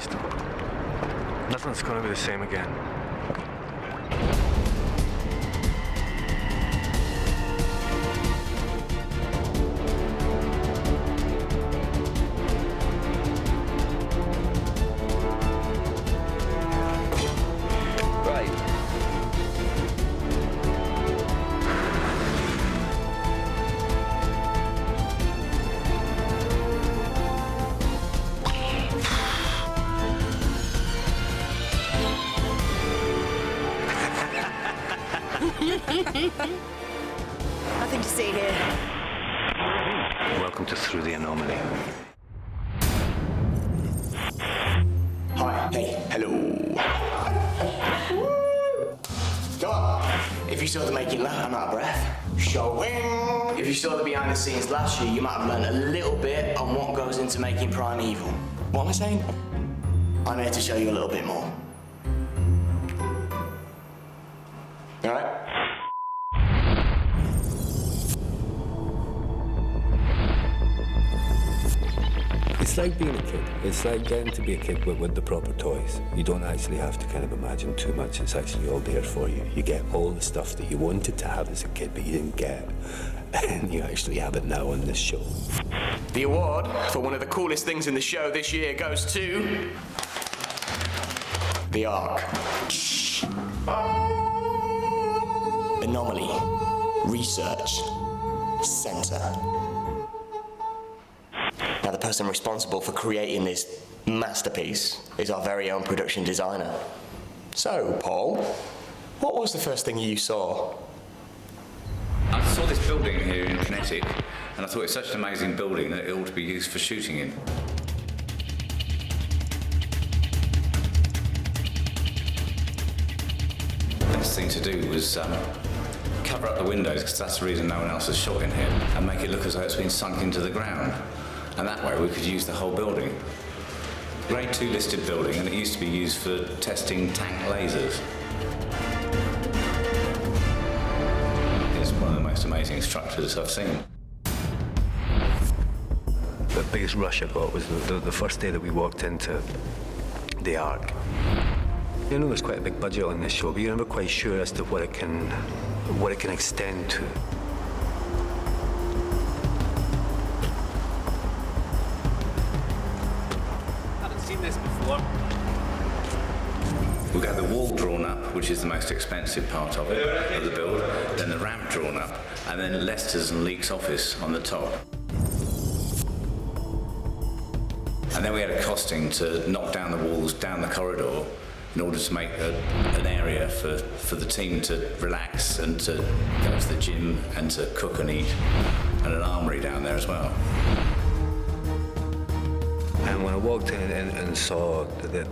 changed. Nothing's gonna be the same again. Nothing to see here. Welcome to Through the Anomaly. Hi, hey, hello. Come on. If you saw the making last, I'm out of breath. Showing. If you saw the behind the scenes last year, you might have learned a little bit on what goes into making Primeval. What am I saying? I'm here to show you a little bit more. All right? It's like being a kid. It's like getting to be a kid with the proper toys. You don't actually have to kind of imagine too much. It's actually all there for you. You get all the stuff that you wanted to have as a kid but you didn't get. And you actually have it now on this show. The award for one of the coolest things in the show this year goes to... the Ark. Anomaly Research Center. Now, the person responsible for creating this masterpiece is our very own production designer. So, Paul, what was the first thing you saw? I saw this building here in Kinetic, and I thought it's such an amazing building that it ought to be used for shooting in. The best thing to do was cover up the windows, because that's the reason no one else has shot in here, and make it look as though it's been sunk into the ground. And that way we could use the whole building. Grade 2 listed building, and it used to be used for testing tank lasers. It's one of the most amazing structures I've seen. The biggest rush I got was the first day that we walked into the Ark. You know, there's quite a big budget on this show, but you're never quite sure as to what it can extend to. This before. We've got the wall drawn up, which is the most expensive part of it, of the build, then the ramp drawn up, and then Lester's and Leek's office on the top. And then we had a costing to knock down the walls down the corridor in order to make an area for the team to relax and to go to the gym and to cook and eat, and an armory down there as well. And when I walked in and saw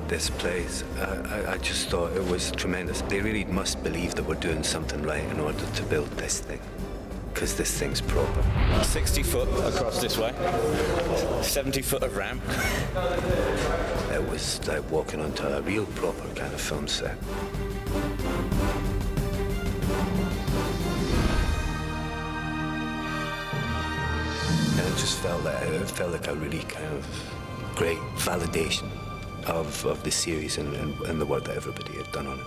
this place, I just thought it was tremendous. They really must believe that we're doing something right in order to build this thing, because this thing's proper. 60 foot across this way, 70 foot of ramp. It was like walking onto a real proper kind of film set. And it just felt like a really kind of great validation of the series and the work that everybody had done on it.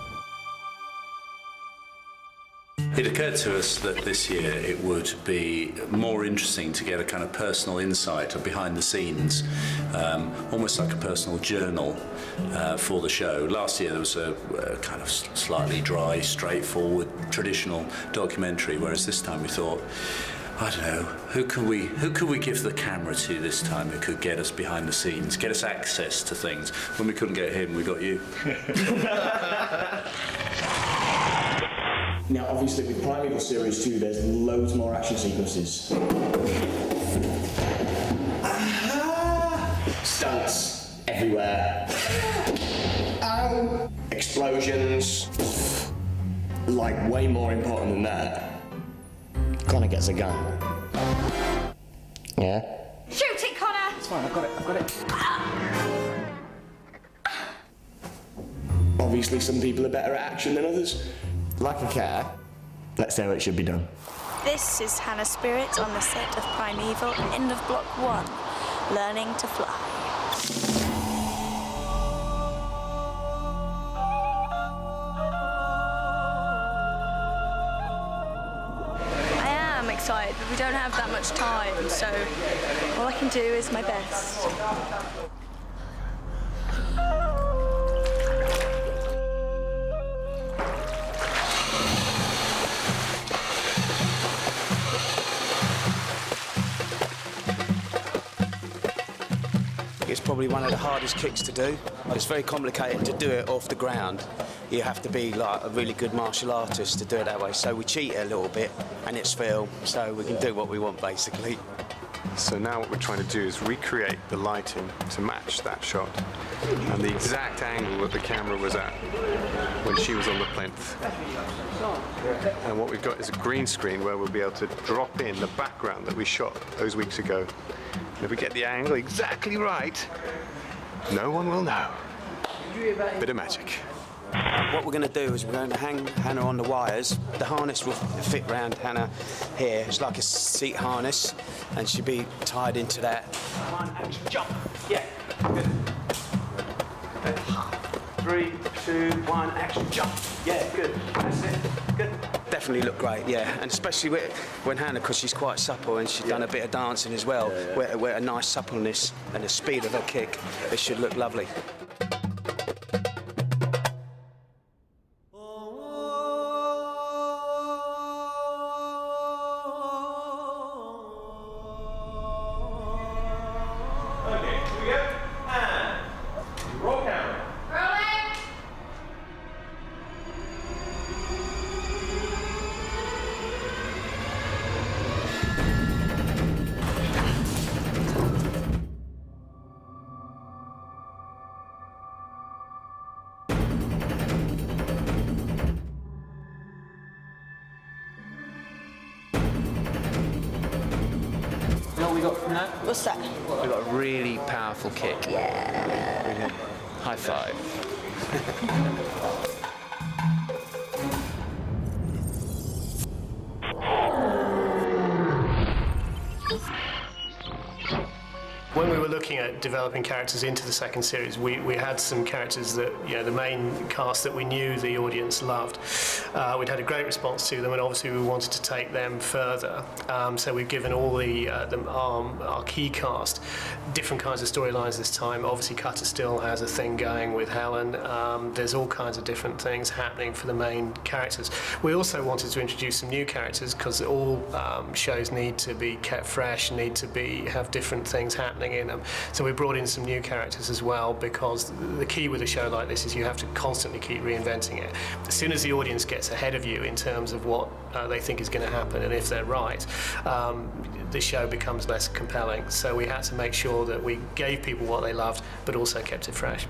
It occurred to us that this year it would be more interesting to get a kind of personal insight of behind the scenes, almost like a personal journal for the show. Last year there was a kind of slightly dry, straightforward, traditional documentary, whereas this time we thought, I don't know, who could we give the camera to this time who could get us behind the scenes, get us access to things? When we couldn't get him, we got you. Now, obviously, with Primeval Series 2, there's loads more action sequences. Stunts everywhere. Ow! Explosions. Like, way more important than that. Connor gets a gun. Yeah? Shoot it, Connor! It's fine, I've got it. Obviously, some people are better at action than others. Like a cat, let's see how it should be done. This is Hannah Spirit on the set of Primeval, end of Block 1, learning to fly. excited, but we don't have that much time, so all I can do is my best. It's probably one of the hardest kicks to do. It's very complicated to do it off the ground. You have to be like a really good martial artist to do it that way. So we cheat it a little bit, and it's film, so we can do what we want basically. So now what we're trying to do is recreate the lighting to match that shot and the exact angle that the camera was at when she was on the plinth. And what we've got is a green screen where we'll be able to drop in the background that we shot those weeks ago. And if we get the angle exactly right, no one will know. Bit of magic. What we're going to do is we're going to hang Hannah on the wires. The harness will fit round Hannah here. It's like a seat harness, and she'll be tied into that. One, action, jump. Yeah, good. 3, 2, 1, action, jump. Yeah, good. That's it. Good. Definitely look great, yeah. And especially when Hannah, because she's quite supple and she's done a bit of dancing as well, with a nice suppleness and the speed of her kick, it should look lovely. What's that? We've got a really powerful kick. Yeah. High five. When we were looking at developing characters into the second series, we had some characters that, you know, the main cast that we knew the audience loved. We'd had a great response to them, and obviously we wanted to take them further. So we've given all our key cast different kinds of storylines this time. Obviously, Cutter still has a thing going with Helen. There's all kinds of different things happening for the main characters. We also wanted to introduce some new characters because all shows need to be kept fresh, need to have different things happening in them. So we brought in some new characters as well, because the key with a show like this is you have to constantly keep reinventing it. As soon as the audience gets ahead of you in terms of what they think is going to happen, and if they're right, the show becomes less compelling. So we had to make sure that we gave people what they loved, but also kept it fresh.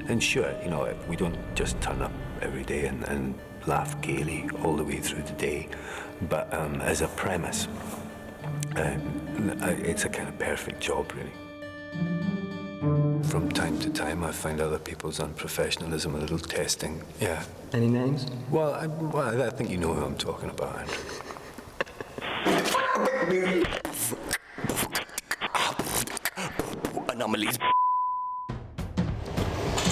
And sure, you know, we don't just turn up every day and laugh gaily all the way through the day, but as a premise, it's a kind of perfect job, really. From time to time, I find other people's unprofessionalism a little testing. Yeah. Any names? Well, I think you know who I'm talking about, Andrew. Anomalies.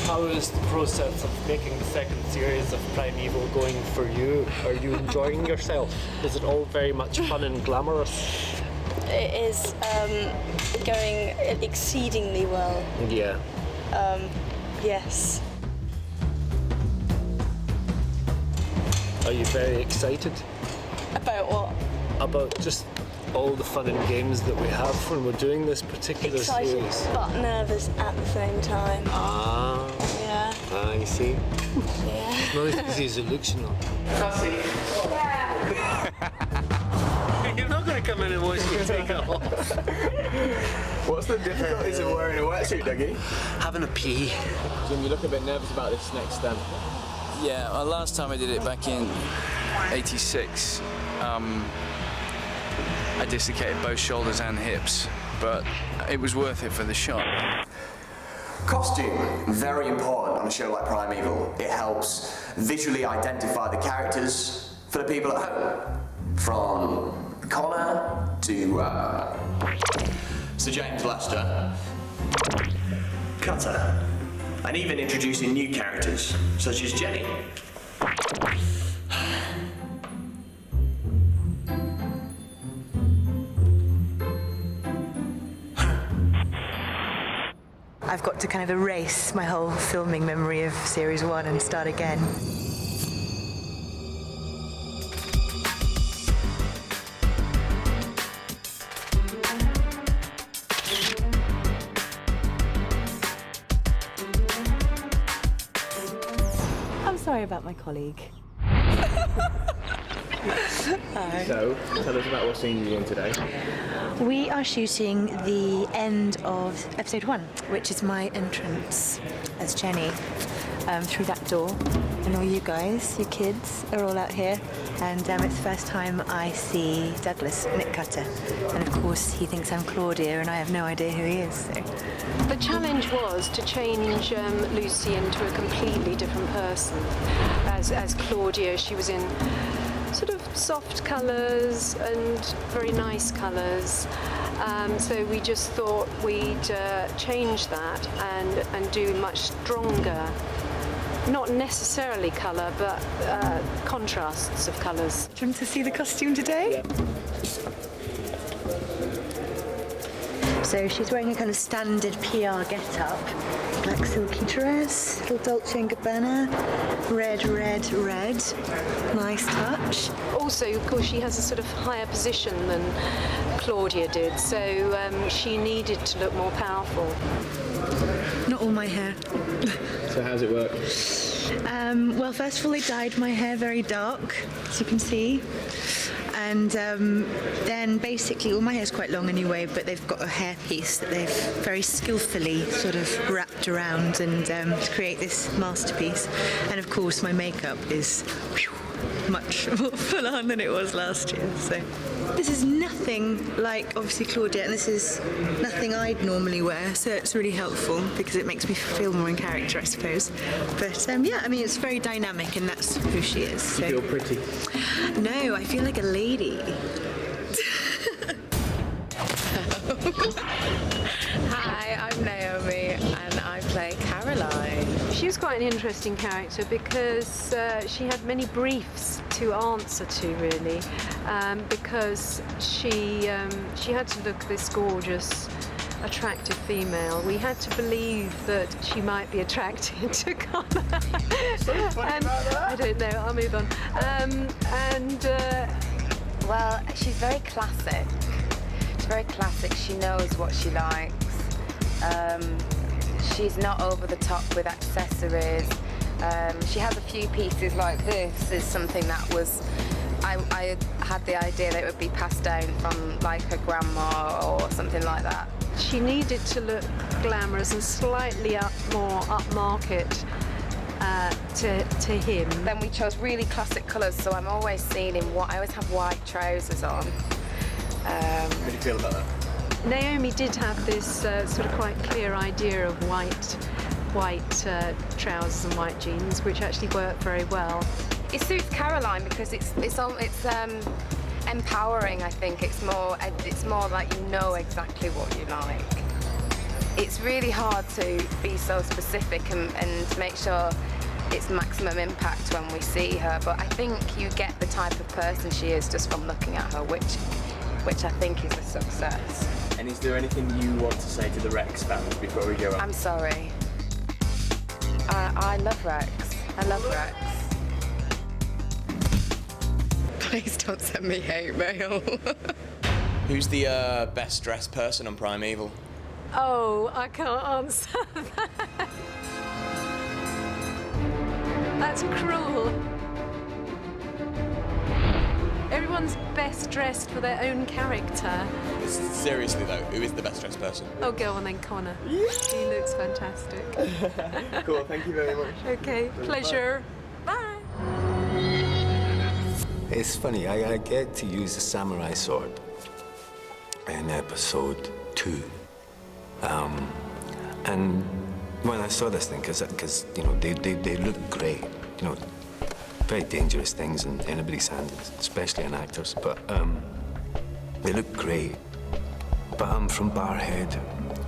How is the process of making the second series of Primeval going for you? Are you enjoying yourself? Is it all very much fun and glamorous? It is going exceedingly well. Yeah. Yes. Are you very excited? About what? About just all the fun and games that we have when we're doing this particular Excited, series. but nervous at the same time. Ah. Yeah. Ah, you see? Yeah. Not as easy as it looks, you know. Yeah. You're not going to come in and watch me take it off. What's the difficulties of wearing a wetsuit, Dougie? Having a pee. Jim, you look a bit nervous about this next stunt. Yeah, well, last time I did it back in '86, I dislocated both shoulders and hips, but it was worth it for the shot. Costume, very important on a show like Primeval. It helps visually identify the characters for the people at home. From Connor to Sir James Lester, Cutter, and even introducing new characters such as Jenny. I've got to kind of erase my whole filming memory of Series 1 and start again. I'm sorry about my colleague. Hi. So, tell us about what scene you're in today. We are shooting the end of episode 1, which is my entrance as Jenny through that door. And all you guys, you kids, are all out here. And it's the first time I see Douglas, Nick Cutter. And of course, he thinks I'm Claudia, and I have no idea who he is. So. The challenge was to change Lucy into a completely different person. As Claudia, she was in sort of soft colours and very nice colours. So we just thought we'd change that and do much stronger, not necessarily colour, but contrasts of colours. Do you want to see the costume today? Yeah. So she's wearing a kind of standard PR get-up. Black silky dress, little Dolce & Gabbana, red, red, red. Nice touch. Also, of course, she has a sort of higher position than Claudia did, so she needed to look more powerful. Not all my hair. So how's it work? Well, first of all, they dyed my hair very dark, as you can see. And then basically, all my hair's quite long anyway, but they've got a hairpiece that they've very skillfully sort of wrapped around and to create this masterpiece. And of course, my makeup is much more full on than it was last year. So this is nothing like, obviously, Claudia, and this is nothing I'd normally wear, so it's really helpful because it makes me feel more in character, I suppose. But yeah, I mean, it's very dynamic, and that's who she is. So. You feel pretty? No, I feel like a lady. Hi, I'm Naomi, and I play Caroline. She was quite an interesting character because she had many briefs to answer to, really, because she had to look this gorgeous, attractive female. We had to believe that she might be attracted to Connor. I don't know, I'll move on. Well, she's very classic. She's very classic. She knows what she likes. She's not over the top with accessories. She has a few pieces like this. Is something that was, I had the idea that it would be passed down from like her grandma or something like that. She needed to look glamorous and slightly more upmarket to him. Then we chose really classic colours, so I'm always seen in I always have white trousers on. How do you feel about that? Naomi did have this sort of quite clear idea of white trousers and white jeans, which actually worked very well. It suits Caroline because it's empowering. I think it's more like you know exactly what you like. It's really hard to be so specific and make sure it's maximum impact when we see her, but I think you get the type of person she is just from looking at her, which I think is a success. And is there anything you want to say to the Rex fans before we go on? I'm sorry. I love Rex. I love Rex. Please don't send me hate mail. Who's the best dressed person on Primeval? Oh, I can't answer that. That's cruel. Everyone's best dressed for their own character. Seriously though, who is the best dressed person? Oh, go on then, Connor. He looks fantastic. Cool, thank you very much. Okay, pleasure. Bye. It's funny, I get to use the samurai sword in episode 2. And when I saw this thing, because you know, they look great, you know, very dangerous things in anybody's hands, especially an actor's, but they look great. But I'm from Barhead,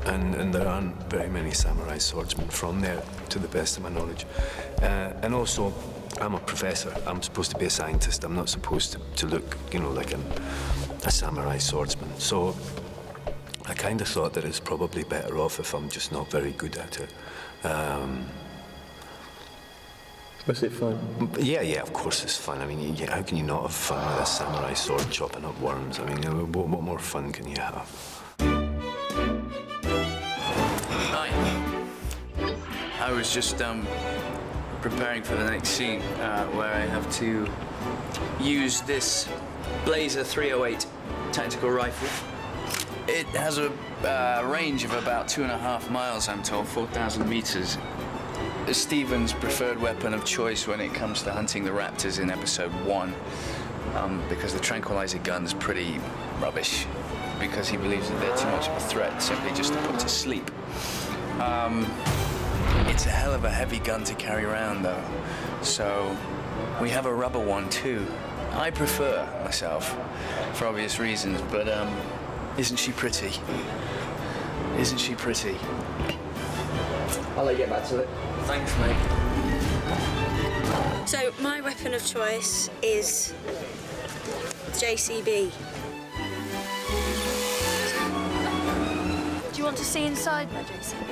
and there aren't very many samurai swordsmen from there, to the best of my knowledge. And also, I'm a professor. I'm supposed to be a scientist. I'm not supposed to look, you know, like a samurai swordsman. So I kind of thought that it's probably better off if I'm just not very good at it. Was it fun? Yeah, of course it's fun. I mean, how can you not have fun with a samurai sword chopping up worms? I mean, what more fun can you have? Hi. I was just preparing for the next scene where I have to use this Blazer 308 tactical rifle. It has a range of about 2.5 miles, I'm told, 4,000 meters. Stephen's preferred weapon of choice when it comes to hunting the raptors in episode 1, because the tranquilizer gun's pretty rubbish, because he believes that they're too much of a threat simply just to put to sleep. It's a hell of a heavy gun to carry around, though, so we have a rubber one too. I prefer myself, for obvious reasons, but isn't she pretty? Isn't she pretty? I'll let you get back to it. Thanks, mate. So my weapon of choice is JCB. Do you want to see inside my JCB?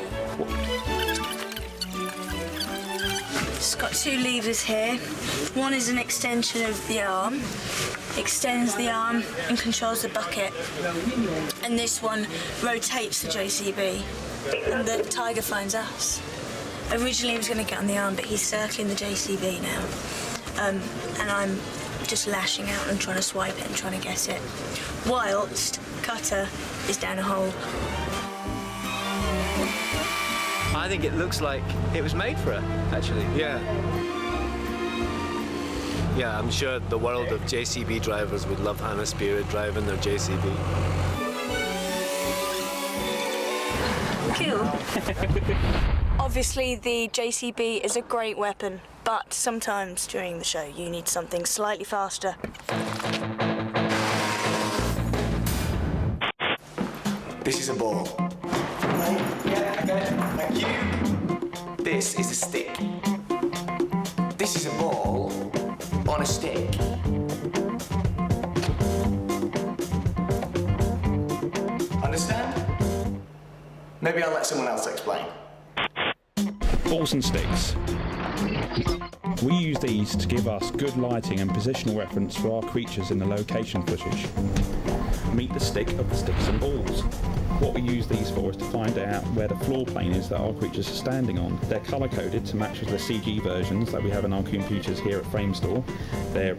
It's got 2 levers here. One is an extension of the arm, extends the arm and controls the bucket. And this one rotates the JCB, and the tiger finds us. Originally he was going to get on the arm, but he's circling the JCB now. And I'm just lashing out and trying to swipe it and trying to get it, whilst Cutter is down a hole. I think it looks like it was made for her, actually. Yeah, I'm sure the world of JCB drivers would love Hannah Spirit driving their JCB. Cool. Obviously, the JCB is a great weapon, but sometimes during the show you need something slightly faster. This is a ball. Right? Yeah, okay. Thank you. This is a stick. This is a ball on a stick. Understand? Maybe I'll let someone else explain. Balls and sticks. We use these to give us good lighting and positional reference for our creatures in the location footage. Meet the stick of the sticks and balls. What we use these for is to find out where the floor plane is that our creatures are standing on. They're colour coded to match with the CG versions that we have in our computers here at Framestore. They're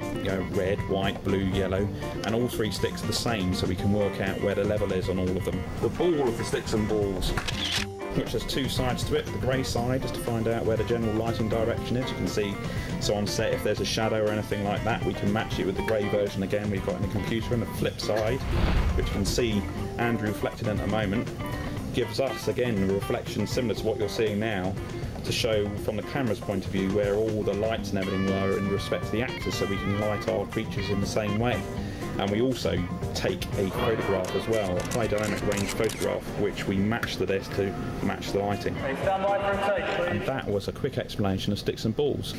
red, white, blue, yellow, and all 3 sticks are the same, so we can work out where the level is on all of them. The ball of the sticks and balls, which has 2 sides to it. The grey side is to find out where the general lighting direction is. You can see, so on set, if there's a shadow or anything like that, we can match it with the grey version again we've got in the computer. And the flip side, which you can see Andrew reflected in at the moment, gives us, again, a reflection similar to what you're seeing now, to show from the camera's point of view where all the lights and everything were in respect to the actors, so we can light our creatures in the same way. And we also take a photograph as well, a high dynamic range photograph, which we match the disc to match the lighting. Hey, stand by for a take, please. And that was a quick explanation of sticks and balls.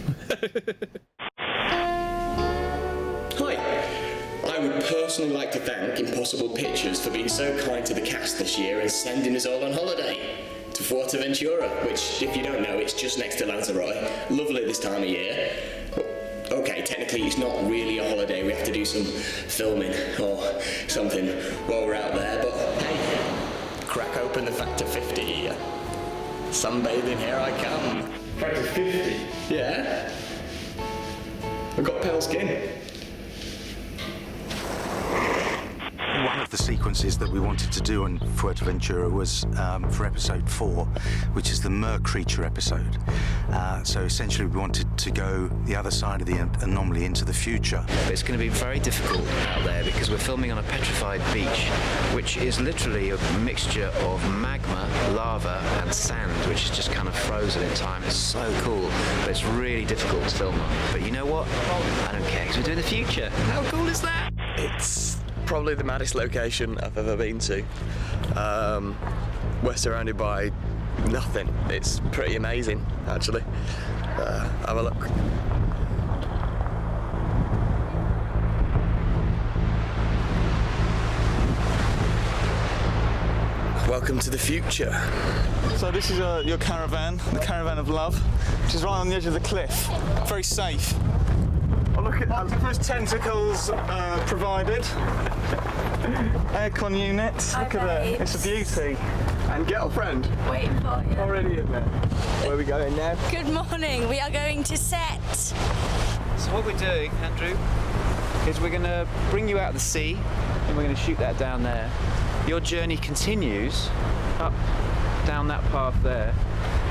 Hi. I would personally like to thank Impossible Pictures for being so kind to the cast this year and sending us all on holiday to Fuerteventura, which, if you don't know, it's just next to Lanzarote. Lovely this time of year. Okay, technically it's not really a holiday, we have to do some filming or something while we're out there, but hey, crack open the Factor 50. Sunbathing, here I come. Factor 50? Yeah. I've got pale skin. One of the sequences that we wanted to do on Fuerteventura was for episode 4, which is the mer creature episode. So essentially we wanted to go the other side of the anomaly into the future. It's going to be very difficult out there because we're filming on a petrified beach, which is literally a mixture of magma, lava and sand, which is just kind of frozen in time. It's so cool, but it's really difficult to film on. But you know what? I don't care because we're doing the future. How cool is that? It's probably the maddest location I've ever been to. We're surrounded by nothing. It's pretty amazing, actually. Have a look. Welcome to the future. So this is your caravan, the caravan of love, which is right on the edge of the cliff. Very safe. Oh, look at that. First tentacles provided. Aircon unit. Look at that. It's a beauty. And girlfriend. Waiting for you. Already in there. Where are we going now? Good morning. We are going to set. So what we're doing, Andrew, is we're going to bring you out of the sea and we're going to shoot that down there. Your journey continues up down that path there.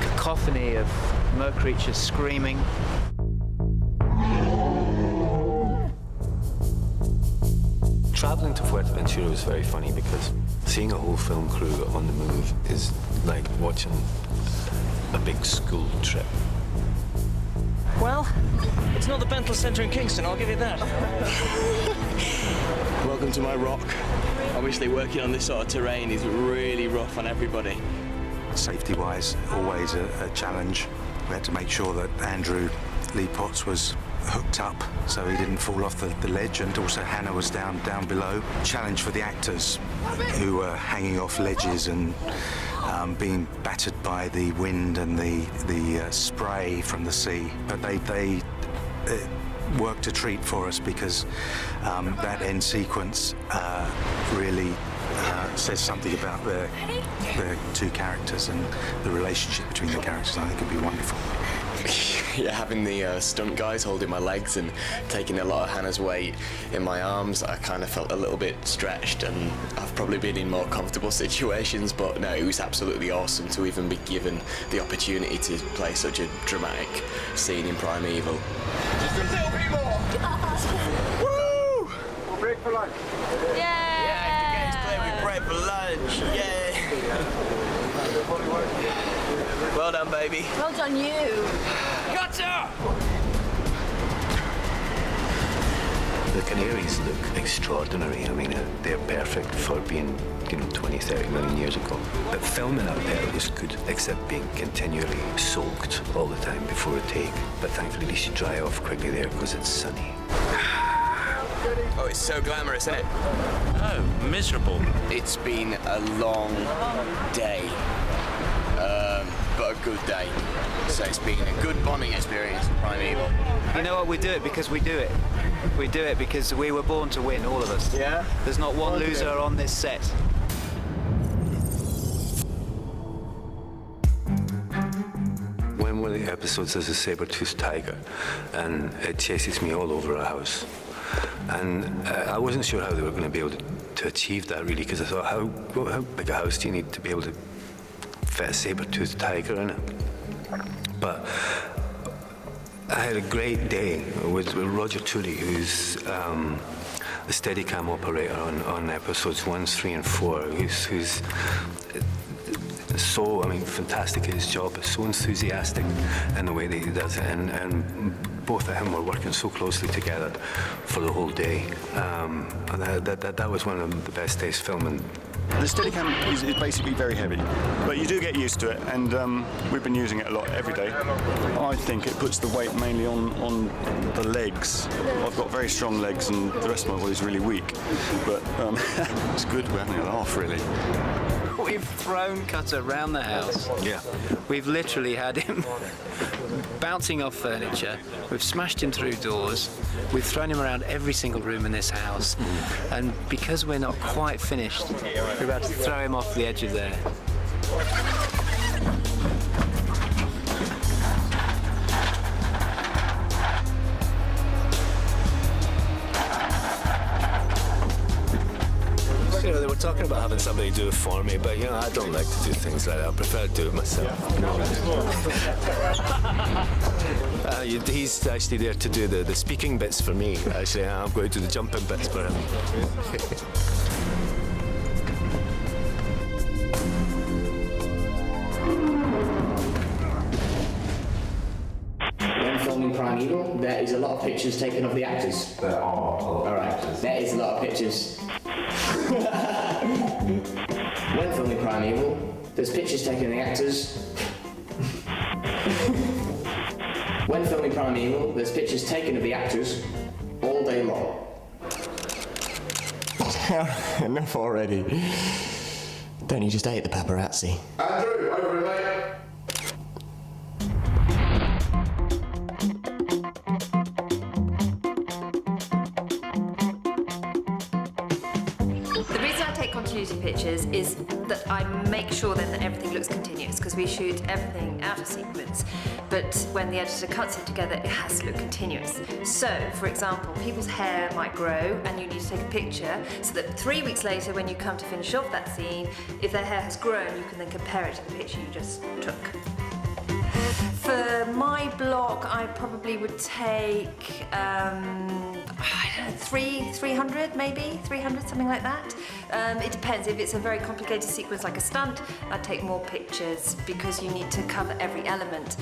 Cacophony of mer creatures screaming. Travelling to Fuerteventura was very funny because seeing a whole film crew on the move is like watching a big school trip. Well, it's not the Bentley Centre in Kingston, I'll give you that. Welcome to my rock. Obviously working on this sort of terrain is really rough on everybody. Safety-wise, always a challenge. We had to make sure that Andrew Lee Potts was hooked up so he didn't fall off the ledge, and also Hannah was down below. Challenge for the actors who were hanging off ledges and being battered by the wind and the spray from the sea. But they worked a treat for us because that end sequence really says something about the two characters and the relationship between the characters. I think it'd be wonderful. Yeah, having the stunt guys holding my legs and taking a lot of Hannah's weight in my arms, I kind of felt a little bit stretched, and I've probably been in more comfortable situations, but no, it was absolutely awesome to even be given the opportunity to play such a dramatic scene in Primeval. Just a little bit more! Woo! We'll break for lunch. Yeah, the game's playing with bread for lunch, yeah! Well done, baby. Well done, you. Gotcha! The Canaries look extraordinary. I mean, they're perfect for being, 20, 30 million years ago. But filming out there was good, except being continually soaked all the time before a take. But thankfully, they should dry off quickly there because it's sunny. Oh, it's so glamorous, isn't it? Oh, miserable. It's been a long day. But a good day. So it's been a good bonding experience in Primeval. You know what? We do it because we do it. We do it because we were born to win, all of us. Yeah? There's not one loser on this set. When one of the episodes is a saber-toothed tiger, and it chases me all over our house. And I wasn't sure how they were going to be able to achieve that, really, because I thought, how big a house do you need to be able to fit a saber-toothed tiger in it? But I had a great day with Roger Tooley, who's the Steadicam operator on episodes 1, 3, and 4, who's so, fantastic at his job, so enthusiastic in the way that he does it, and both of them were working so closely together for the whole day. That was one of the best days filming. The Steadicam is basically very heavy, but you do get used to it, and we've been using it a lot every day. I think it puts the weight mainly on the legs. I've got very strong legs, and the rest of my body is really weak, but it's good. We're having a laugh, really. We've thrown Cutter around the house. Yeah. We've literally had him bouncing off furniture. We've smashed him through doors. We've thrown him around every single room in this house. And because we're not quite finished, we're about to throw him off the edge of there. They were talking about having somebody do it for me, but I don't like to do things like that. I prefer to do it myself. He's actually there to do the speaking bits for me. Actually, I'm going to do the jumping bits for him. When filming Primeval, there is a lot of pictures taken of the actors. There are a lot of pictures. There is a lot of pictures. When filming Primeval, there's pictures taken of the actors. When filming Primeval, there's pictures taken of the actors all day long. Enough already. Don't you just hate the paparazzi? Andrew, over it, mate. The reason I take continuity pictures is that I make sure then that everything looks continuous, because we shoot everything out of sequence, but when the editor cuts it together, it has to look continuous. So, for example, people's hair might grow and you need to take a picture so that 3 weeks later, when you come to finish off that scene, if their hair has grown, you can then compare it to the picture you just took. For my block, I probably would take, I don't know, 300 maybe, 300, something like that. It depends. If it's a very complicated sequence like a stunt, I'd take more pictures because you need to cover every element.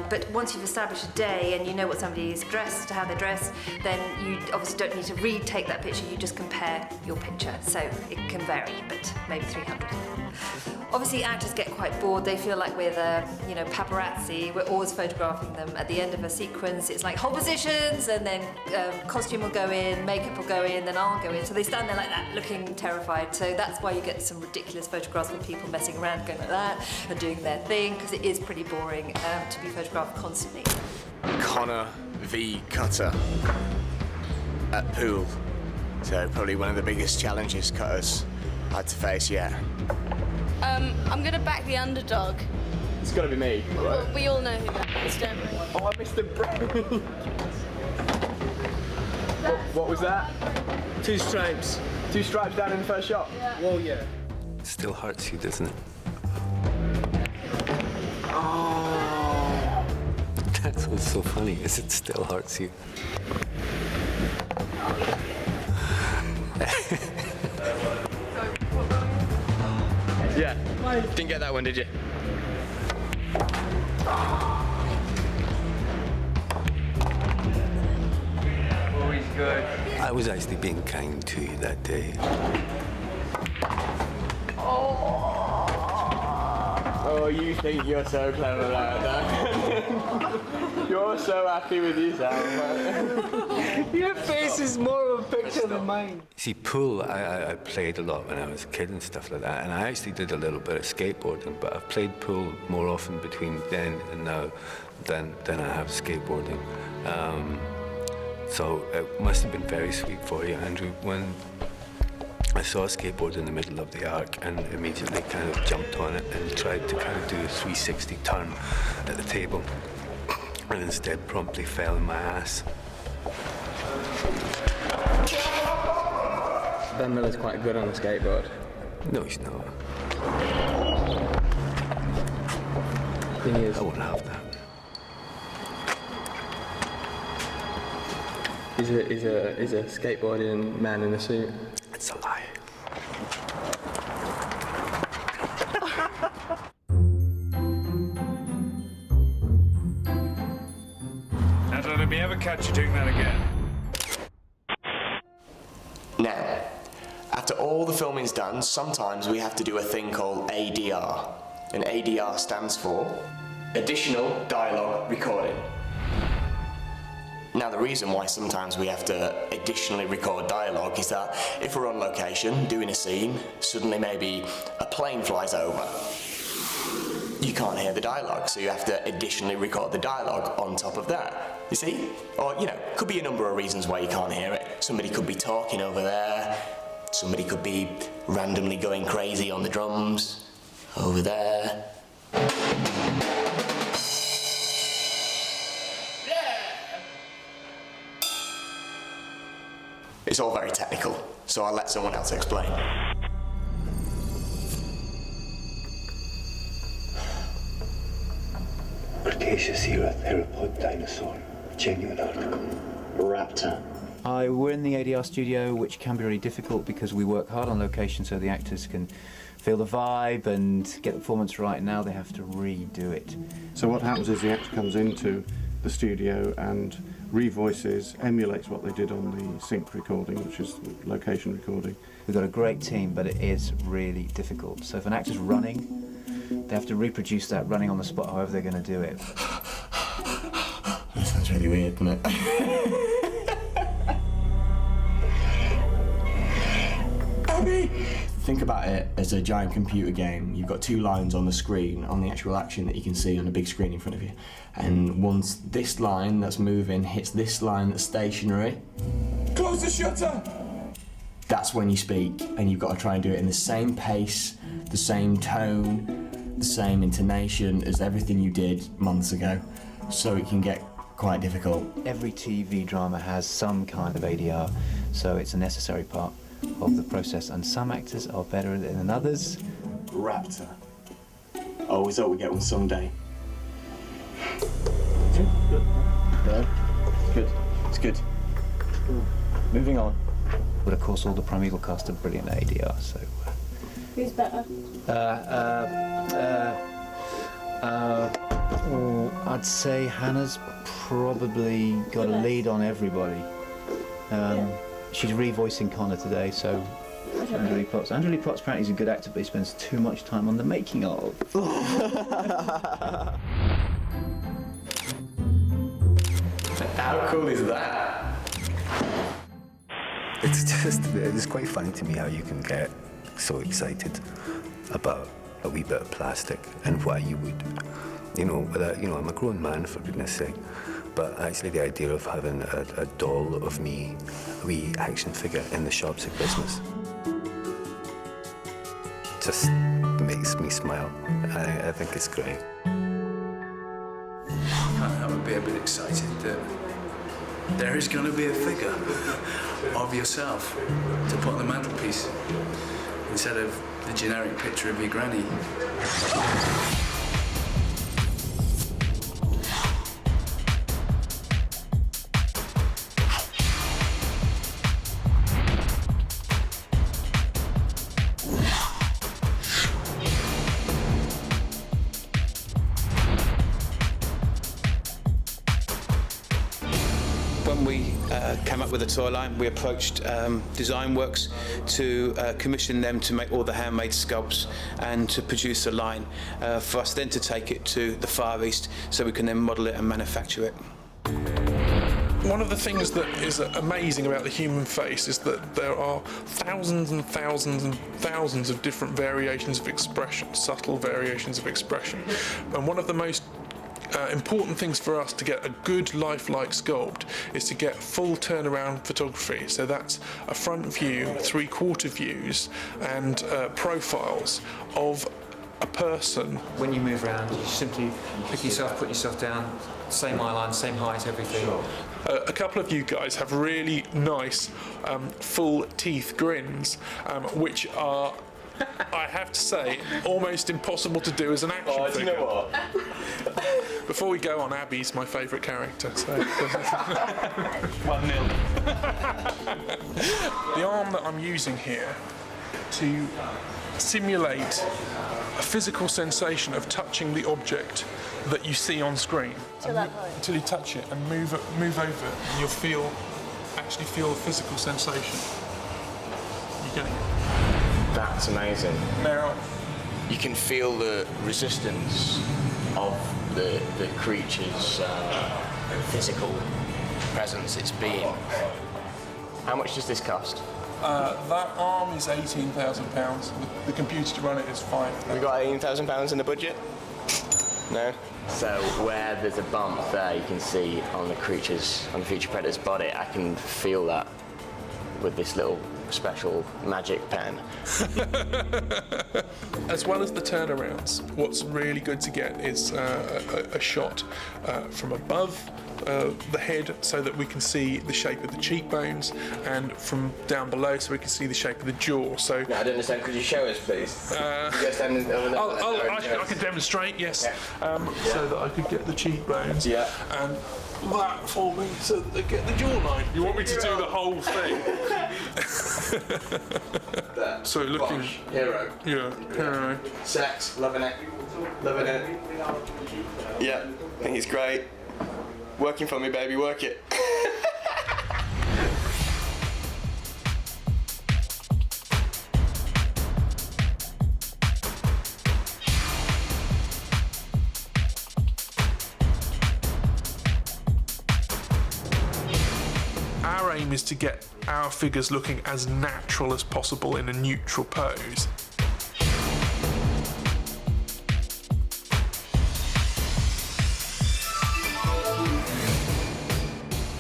But once you've established a day and you know what somebody is dressed, how they're dressed, then you obviously don't need to retake that picture, you just compare your picture. So it can vary, but maybe 300. Obviously, actors get quite bored. They feel like we're the, paparazzi. We're always photographing them. At the end of a sequence, it's like hold positions, and then costume will go in, makeup will go in, then I'll go in. So they stand there like that, looking terrified. So that's why you get some ridiculous photographs with people messing around, going like that, and doing their thing, because it is pretty boring to be photographed constantly. Connor v. Cutter at pool. So probably one of the biggest challenges Cutter's had to face yet. I'm gonna back the underdog. It's gotta be me. Well, we all know who that is, don't we? Oh, I missed the break. what was that? 2 stripes. 2 stripes down in the first shot? Yeah. Whoa, yeah. It still hurts you, doesn't it? Oh. That's what's so funny, is it still hurts you. Yeah. Didn't get that one, did you? Always good. I was actually being kind to you that day. Oh, you think you're so clever like that. You're so happy with yourself, man. Your face is more of a picture than mine. See, pool, I played a lot when I was a kid and stuff like that, and I actually did a little bit of skateboarding, but I've played pool more often between then and now than I have skateboarding. So it must have been very sweet for you, Andrew, when I saw a skateboard in the middle of the arc and immediately kind of jumped on it and tried to kind of do a 360 turn at the table, and instead promptly fell in my ass. Ben Miller's quite good on a skateboard. No, he's not. Thing is, I wouldn't have that. He's a skateboarding man in a suit. It's a lie. Now, don't let me ever catch you doing that again. Now, after all the filming's done, sometimes we have to do a thing called ADR. And ADR stands for Additional Dialogue Recording. Now, the reason why sometimes we have to additionally record dialogue is that if we're on location doing a scene, suddenly maybe a plane flies over. You can't hear the dialogue, so you have to additionally record the dialogue on top of that. You see? Or, could be a number of reasons why you can't hear it. Somebody could be talking over there. Somebody could be randomly going crazy on the drums over there. It's all very technical, so I'll let someone else explain. Cretaceous era theropod dinosaur. Genuine article. Raptor. We're in the ADR studio, which can be really difficult because we work hard on location so the actors can feel the vibe and get the performance right. Now they have to redo it. So what happens is the actor comes into the studio and revoices, emulates what they did on the sync recording, which is the location recording. We've got a great team, but it is really difficult. So if an actor's running, they have to reproduce that running on the spot however they're going to do it. That sounds really weird, doesn't it? Abby, Think about it as a giant computer game. You've got 2 lines on the screen, on the actual action that you can see on a big screen in front of you. And once this line that's moving hits this line that's stationary, close the shutter! That's when you speak, and you've got to try and do it in the same pace, the same tone, the same intonation as everything you did months ago. So it can get quite difficult. Every TV drama has some kind of ADR, so it's a necessary part of the process, and some actors are better at it than others. Raptor. I always thought we'd get one someday. Yeah, good. It's good. Moving on. But of course, all the Primeval cast are brilliant at ADR, so. Who's better? I'd say Hannah's probably got a lead on everybody. She's revoicing Connor today, so Andrew Lee Potts. Andrew Lee Potts apparently is a good actor, but he spends too much time on the making of. How cool is that? It's quite funny to me how you can get so excited about a wee bit of plastic and why you would, I'm a grown man, for goodness sake, but actually the idea of having a doll of me, a wee action figure in the shops at Christmas, just makes me smile. I think it's great. Can't help but be a bit excited that there is going to be a figure of yourself to put on the mantelpiece instead of the generic picture of your granny. When we came up with the toy line, we approached Design Works to commission them to make all the handmade sculpts and to produce a line for us then to take it to the Far East so we can then model it and manufacture it. One of the things that is amazing about the human face is that there are thousands and thousands and thousands of different variations of expression, subtle variations of expression. And one of the most important things for us to get a good lifelike sculpt is to get full turnaround photography. So that's a front view, 3/4 views, and profiles of a person. When you move around, you simply pick yourself, put yourself down, same eye line, same height, everything. A couple of you guys have really nice full teeth grins, which are, I have to say, almost impossible to do as an action figure. Do you know what? Before we go on, Abby's my favourite character. So 1-0. The arm that I'm using here to simulate a physical sensation of touching the object that you see on screen. Until you touch it and move over it, and you'll actually feel a physical sensation. You getting it? That's amazing. Now, you can feel the resistance of the creature's physical presence it's being. How much does this cost? that arm is £18,000. The computer to run it is £5,000. We got £18,000 in the budget? No? So where there's a bump there, you can see on the future predator's body, I can feel that with this little special magic pen. As well as the turnarounds, what's really good to get is a shot from above the head so that we can see the shape of the cheekbones, and from down below so we can see the shape of the jaw. So no, I don't understand. Could you show us, please? I can demonstrate, yes. So that I could get the cheekbones. Yeah. And that for me, so that I get the jawline. You want me to do the whole thing? So looking. Bosh. Hero. Yeah, hero. Sex, loving it. Loving it. Yeah, I think it's great. Working for me, baby, work it. Our our aim is to get our figures looking as natural as possible in a neutral pose.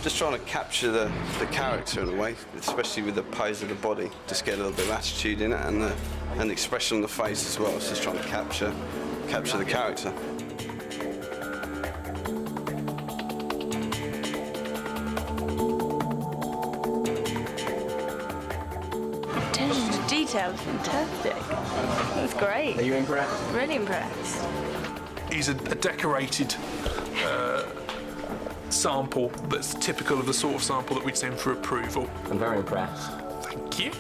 Just trying to capture the character in a way, especially with the pose of the body. Just get a little bit of attitude in it and the expression on the face as well. It's just trying to capture the character. Attention to detail, fantastic. That's great. Are you impressed? Really impressed. He's a decorated sample that's typical of the sort of sample that we'd send for approval. I'm very impressed. Thank you.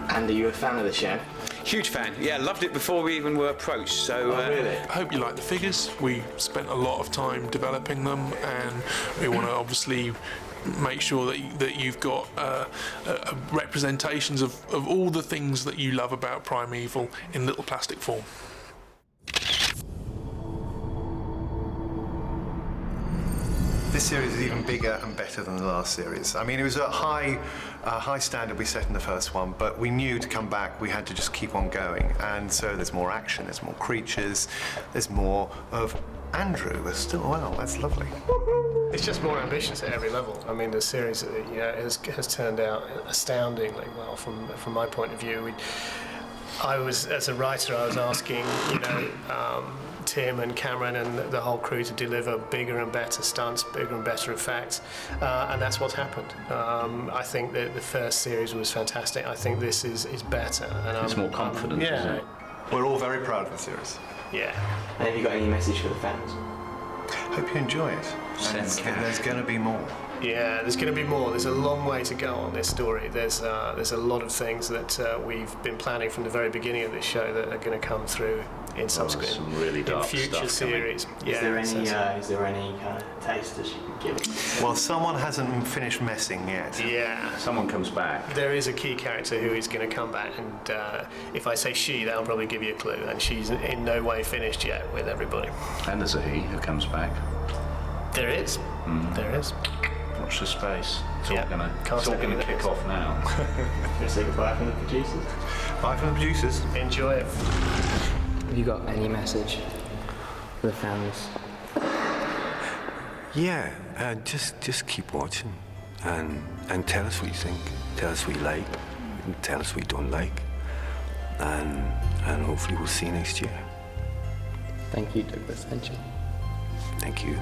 And are you a fan of the show? Huge fan. Yeah, loved it before we even were approached. So I hope you like the figures. We spent a lot of time developing them, and we want to obviously make sure that you've got representations of all the things that you love about Primeval in little plastic form. This series is even bigger and better than the last series. I mean, it was a high standard we set in the first one, but we knew to come back we had to just keep on going. And so there's more action, there's more creatures, there's more of Andrew. There's still, wow, that's lovely. It's just more ambitious at every level. I mean, the series, has turned out astoundingly well from my point of view. As a writer, I was asking, Tim and Cameron and the whole crew to deliver bigger and better stunts, bigger and better effects, and that's what's happened. I think that the first series was fantastic. I think this is better. And it's more confident, isn't it? We're all very proud of the series. Yeah. And have you got any message for the fans? Hope you enjoy it. There's going to be more. Yeah, there's going to be more. There's a long way to go on this story. There's a lot of things that we've been planning from the very beginning of this show that are going to come through in subsequent, some really dark in future stuff coming. series. Is there any kind of tasters you can give? Well, someone hasn't finished messing yet. Yeah. Someone comes back. There is a key character who is going to come back, and if I say she, that'll probably give you a clue. And she's in no way finished yet with everybody. And there's a he who comes back. There is. There is. Watch the space. It's Yeah. all going to kick off now. Can I say goodbye from the producers? Bye from the producers. Enjoy it. Have you got any message for the fans? Yeah, just keep watching and tell us what you think. Tell us what you like, and tell us what you don't like, and hopefully we'll see you next year. Thank you, Douglas. Thank you. Thank you.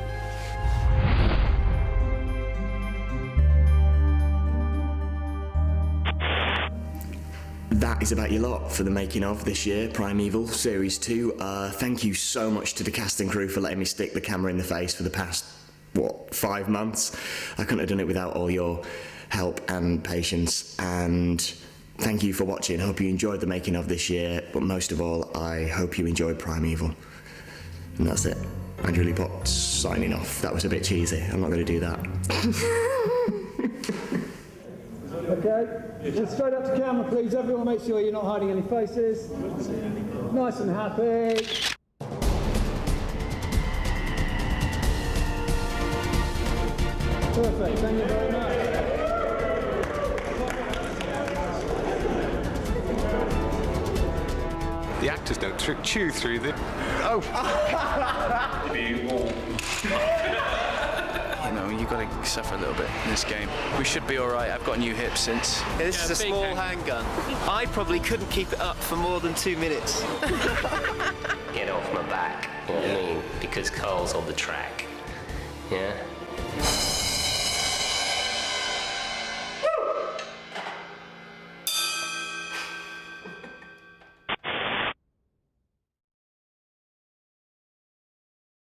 That is about your lot for the making of this year, Primeval Series 2. Thank you so much to the cast and crew for letting me stick the camera in the face for the past, 5 months? I couldn't have done it without all your help and patience. And thank you for watching. I hope you enjoyed the making of this year, but most of all, I hope you enjoyed Primeval. And that's it. Andrew Lee Potts signing off. That was a bit cheesy. I'm not going to do that. Okay, just straight up to camera, please. Everyone make sure you're not hiding any faces. Nice and happy. Perfect, thank you very much. The actors don't chew through the... Oh! You've got to suffer a little bit in this game. We should be all right. I've got new hips since. Yeah, this is a small handgun. I probably couldn't keep it up for more than 2 minutes. Get off my back, you know what I mean? Because Carl's on the track. Yeah?